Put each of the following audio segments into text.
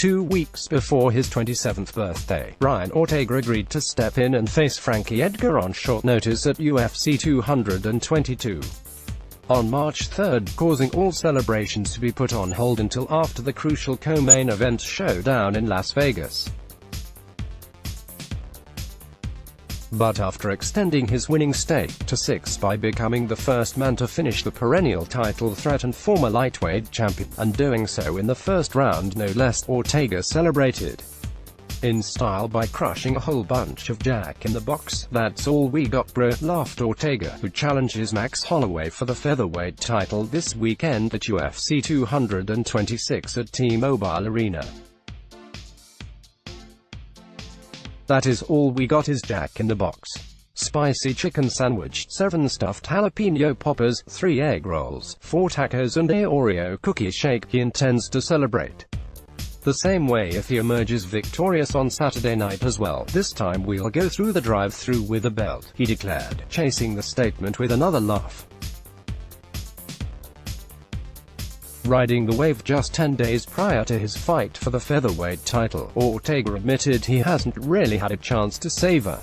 2 weeks before his 27th birthday, Brian Ortega agreed to step in and face Frankie Edgar on short notice at UFC 222. On March 3, causing all celebrations to be put on hold until after the crucial co-main event showdown in Las Vegas. But after extending his winning streak to 6 by becoming the first man to finish the perennial title threat and former lightweight champion, and doing so in the first round no less, Ortega celebrated in style by crushing a whole bunch of Jack in the Box. "That's all we got, bro," laughed Ortega, who challenges Max Holloway for the featherweight title this weekend at UFC 226 at T-Mobile Arena. "That is all we got is Jack in the Box. Spicy chicken sandwich, 7 stuffed jalapeno poppers, 3 egg rolls, 4 tacos and a Oreo cookie shake." He intends to celebrate the same way if he emerges victorious on Saturday night as well. "This time we'll go through the drive-thru with a belt," he declared, chasing the statement with another laugh. Riding the wave just 10 days prior to his fight for the featherweight title, Ortega admitted he hasn't really had a chance to savor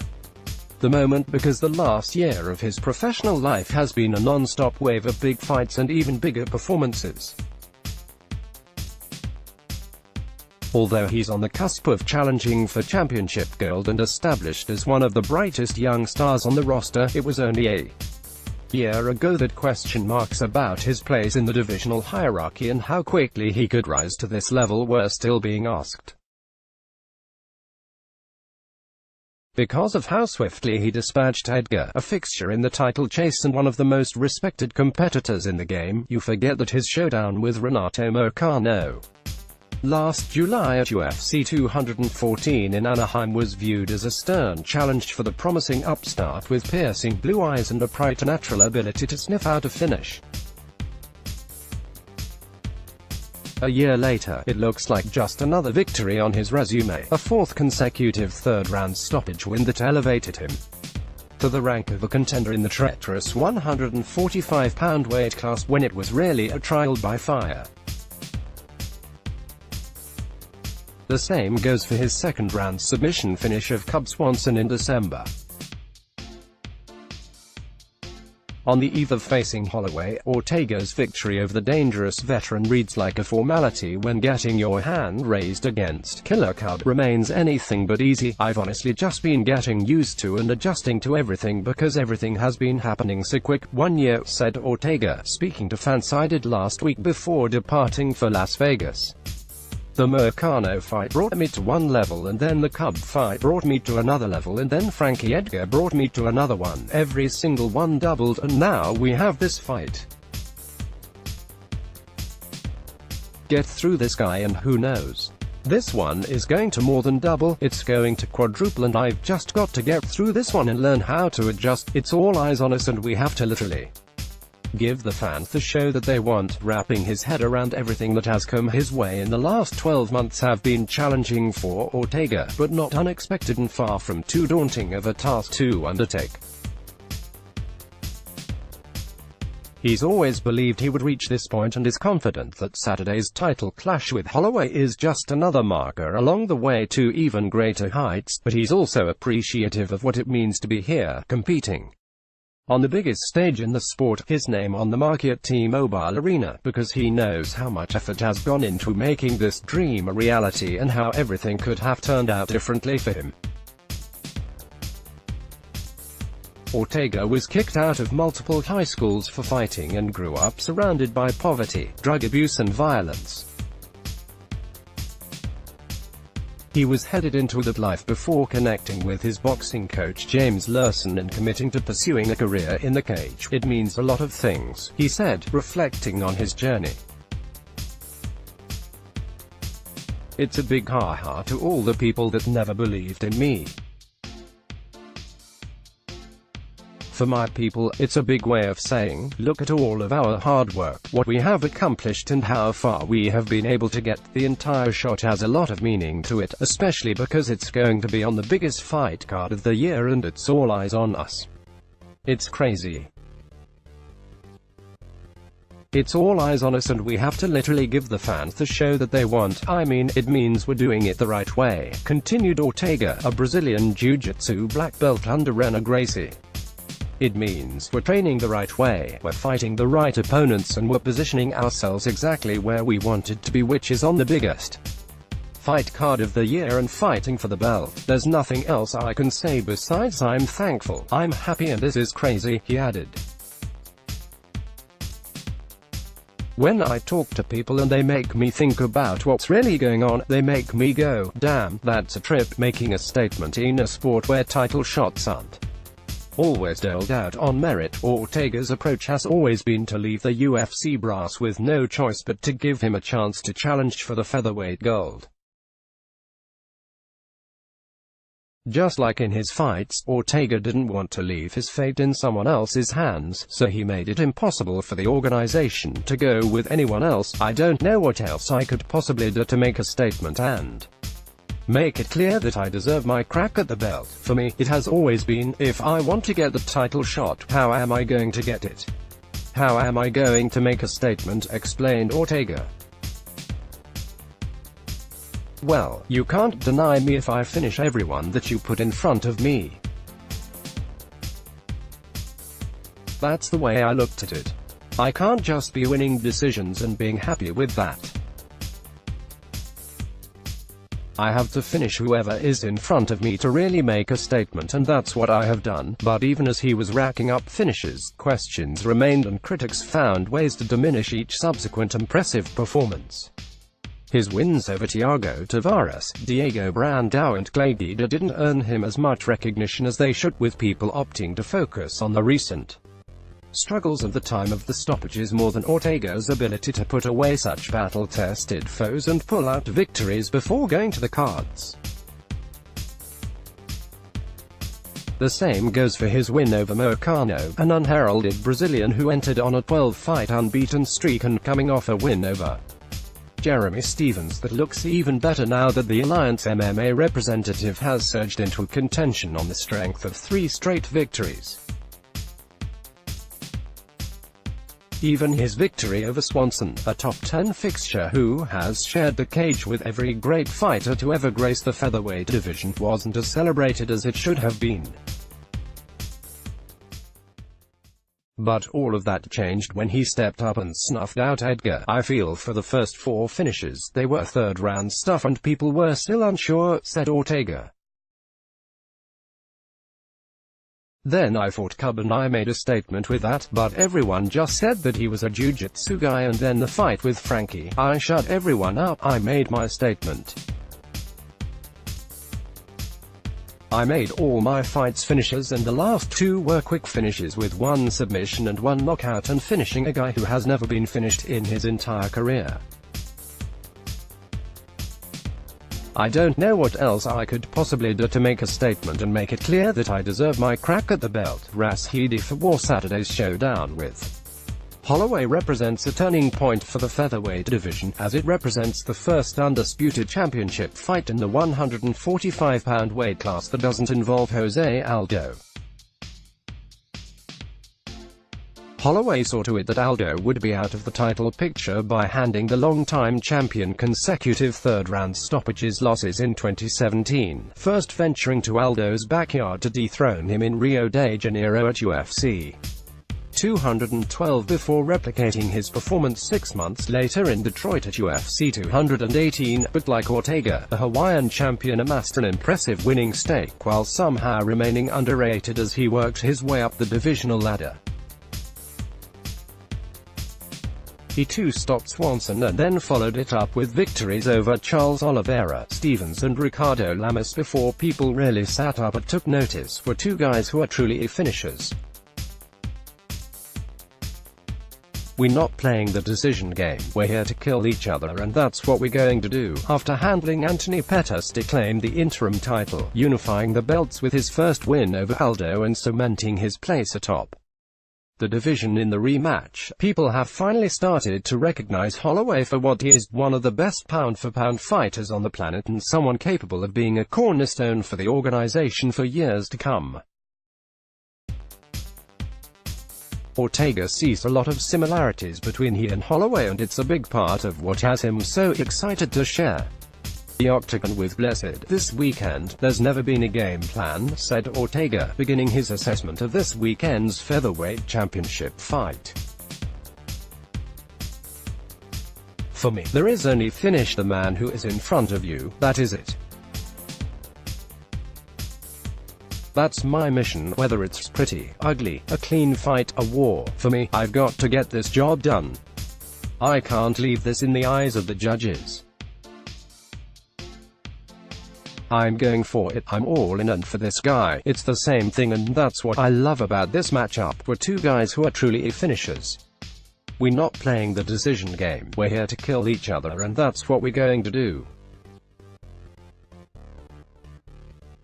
the moment because the last year of his professional life has been a non-stop wave of big fights and even bigger performances. Although he's on the cusp of challenging for championship gold and established as one of the brightest young stars on the roster, it was only a year ago that question marks about his place in the divisional hierarchy and how quickly he could rise to this level were still being asked. Because of how swiftly he dispatched Edgar, a fixture in the title chase and one of the most respected competitors in the game, you forget that his showdown with Renato Moicano last July at UFC 214 in Anaheim was viewed as a stern challenge for the promising upstart with piercing blue eyes and a preternatural ability to sniff out a finish. A year later, it looks like just another victory on his resume, a 4th consecutive third-round stoppage win that elevated him to the rank of a contender in the treacherous 145-pound weight class when it was really a trial by fire. The same goes for his second-round submission finish of Cub Swanson in December. On the eve of facing Holloway, Ortega's victory over the dangerous veteran reads like a formality when getting your hand raised against Killer Cub remains anything but easy. "I've honestly just been getting used to and adjusting to everything because everything has been happening so quick." 1 year, said Ortega, speaking to Fansided last week before departing for Las Vegas. "The Moicano fight brought me to one level and then the Cub fight brought me to another level and then Frankie Edgar brought me to another one. Every single one doubled and now we have this fight. Get through this guy and who knows? This one is going to more than double, it's going to quadruple and I've just got to get through this one and learn how to adjust. It's all eyes on us and we have to literally give the fans the show that they want." Wrapping his head around everything that has come his way in the last 12 months have been challenging for Ortega, but not unexpected and far from too daunting of a task to undertake. He's always believed he would reach this point and is confident that Saturday's title clash with Holloway is just another marker along the way to even greater heights, but he's also appreciative of what it means to be here, competing on the biggest stage in the sport, his name on the marquee at T-Mobile Arena, because he knows how much effort has gone into making this dream a reality and how everything could have turned out differently for him. Ortega was kicked out of multiple high schools for fighting and grew up surrounded by poverty, drug abuse and violence. He was headed into that life before connecting with his boxing coach James Larson and committing to pursuing a career in the cage. "It means a lot of things," he said, reflecting on his journey. "It's a big ha-ha to all the people that never believed in me. For my people, it's a big way of saying, look at all of our hard work, what we have accomplished and how far we have been able to get." The entire shot has a lot of meaning to it, especially because it's going to be on the biggest fight card of the year and it's all eyes on us. It's crazy. It's all eyes on us and we have to literally give the fans the show that they want. I mean, it means we're doing it the right way," continued Ortega, a Brazilian Jiu-Jitsu black belt under Renan Gracie. "It means we're training the right way, we're fighting the right opponents, and we're positioning ourselves exactly where we wanted to be, which is on the biggest fight card of the year and fighting for the belt. There's nothing else I can say besides I'm thankful, I'm happy, and this is crazy," he added. "When I talk to people and they make me think about what's really going on, they make me go, damn, that's a trip," making a statement in a sport where title shots aren't always doled out on merit. Ortega's approach has always been to leave the UFC brass with no choice but to give him a chance to challenge for the featherweight gold. Just like in his fights, Ortega didn't want to leave his fate in someone else's hands, so he made it impossible for the organization to go with anyone else. "I don't know what else I could possibly do to make a statement and make it clear that I deserve my crack at the belt. For me, it has always been, if I want to get the title shot, how am I going to get it? How am I going to make a statement?" explained Ortega. "Well, you can't deny me if I finish everyone that you put in front of me. That's the way I looked at it. I can't just be winning decisions and being happy with that. I have to finish whoever is in front of me to really make a statement, and that's what I have done." But even as he was racking up finishes, questions remained and critics found ways to diminish each subsequent impressive performance. His wins over Thiago Tavares, Diego Brandao and Clay Guida didn't earn him as much recognition as they should, with people opting to focus on the recent struggles of the time of the stoppages more than Ortega's ability to put away such battle-tested foes and pull out victories before going to the cards. The same goes for his win over Moicano, an unheralded Brazilian who entered on a 12-fight unbeaten streak and coming off a win over Jeremy Stevens that looks even better now that the Alliance MMA representative has surged into contention on the strength of 3 straight victories. Even his victory over Swanson, a top 10 fixture who has shared the cage with every great fighter to ever grace the featherweight division, wasn't as celebrated as it should have been. But all of that changed when he stepped up and snuffed out Edgar. "I feel for the first 4 finishes, they were third-round stuff and people were still unsure," said Ortega. "Then I fought Cub and I made a statement with that, but everyone just said that he was a jiu-jitsu guy, and then the fight with Frankie, I shut everyone up. I made my statement. I made all my fights finishes, and the last 2 were quick finishes with 1 submission and 1 knockout, and finishing a guy who has never been finished in his entire career. I don't know what else I could possibly do to make a statement and make it clear that I deserve my crack at the belt." Rashidi for Saturday's showdown with Holloway represents a turning point for the featherweight division, as it represents the first undisputed championship fight in the 145-pound weight class that doesn't involve Jose Aldo. Holloway saw to it that Aldo would be out of the title picture by handing the longtime champion consecutive third-round stoppages losses in 2017, first venturing to Aldo's backyard to dethrone him in Rio de Janeiro at UFC 212 before replicating his performance 6 months later in Detroit at UFC 218, but like Ortega, the Hawaiian champion amassed an impressive winning streak while somehow remaining underrated as he worked his way up the divisional ladder. He too stopped Swanson and then followed it up with victories over Charles Oliveira, Stevens and Ricardo Lamas before people really sat up and took notice. "We're 2 guys who are truly finishers. We're not playing the decision game, we're here to kill each other, and that's what we're going to do." After handling Anthony Pettis to claim the interim title, unifying the belts with his first win over Aldo and cementing his place atop the division in the rematch, people have finally started to recognize Holloway for what he is, one of the best pound-for-pound fighters on the planet and someone capable of being a cornerstone for the organization for years to come. Ortega sees a lot of similarities between he and Holloway, and it's a big part of what has him so excited to share the octagon with Blessed this weekend. There's never been a game plan, said Ortega, beginning his assessment of this weekend's featherweight championship fight. For me, there is only finish the man who is in front of you, that is it. That's my mission, whether it's pretty, ugly, a clean fight, a war. For me, I've got to get this job done. I can't leave this in the eyes of the judges. I'm going for it, I'm all in, and for this guy, it's the same thing, and that's what I love about this matchup. We're two guys who are truly finishers. We're not playing the decision game, we're here to kill each other, and that's what we're going to do.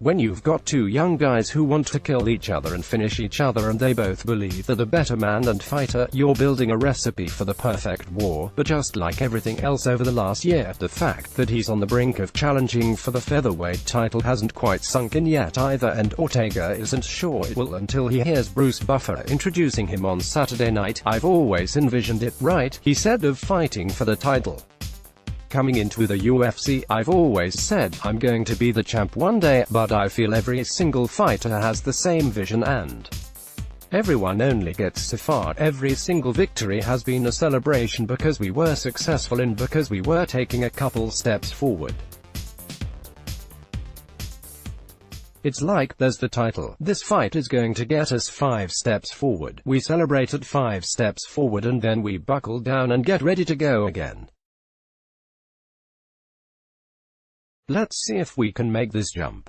When you've got two young guys who want to kill each other and finish each other, and they both believe they're the better man and fighter, you're building a recipe for the perfect war. But just like everything else over the last year, the fact that he's on the brink of challenging for the featherweight title hasn't quite sunk in yet either, and Ortega isn't sure it will until he hears Bruce Buffer introducing him on Saturday night. I've always envisioned it, right, he said, of fighting for the title. Coming into the UFC, I've always said, I'm going to be the champ one day, but I feel every single fighter has the same vision, and everyone only gets so far. Every single victory has been a celebration because we were successful and because we were taking a couple steps forward. It's like, there's the title. This fight is going to get us 5 steps forward. We celebrated 5 steps forward, and then we buckle down and get ready to go again. Let's see if we can make this jump.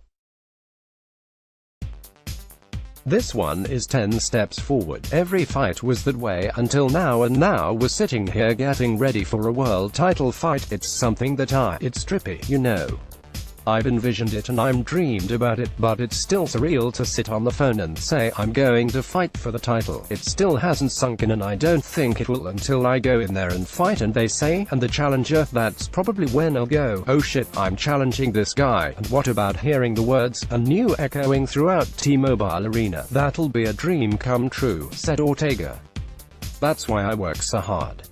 This one is 10 steps forward. Every fight was that way until now, and now we're sitting here getting ready for a world title fight. It's something that it's trippy, you know. I've envisioned it and I'm dreamed about it, but it's still surreal to sit on the phone and say, I'm going to fight for the title. It still hasn't sunk in, and I don't think it will until I go in there and fight and they say, and the challenger, that's probably when I'll go, oh shit, I'm challenging this guy. And what about hearing the words, and new echoing throughout T-Mobile Arena? That'll be a dream come true, said Ortega. That's why I work so hard.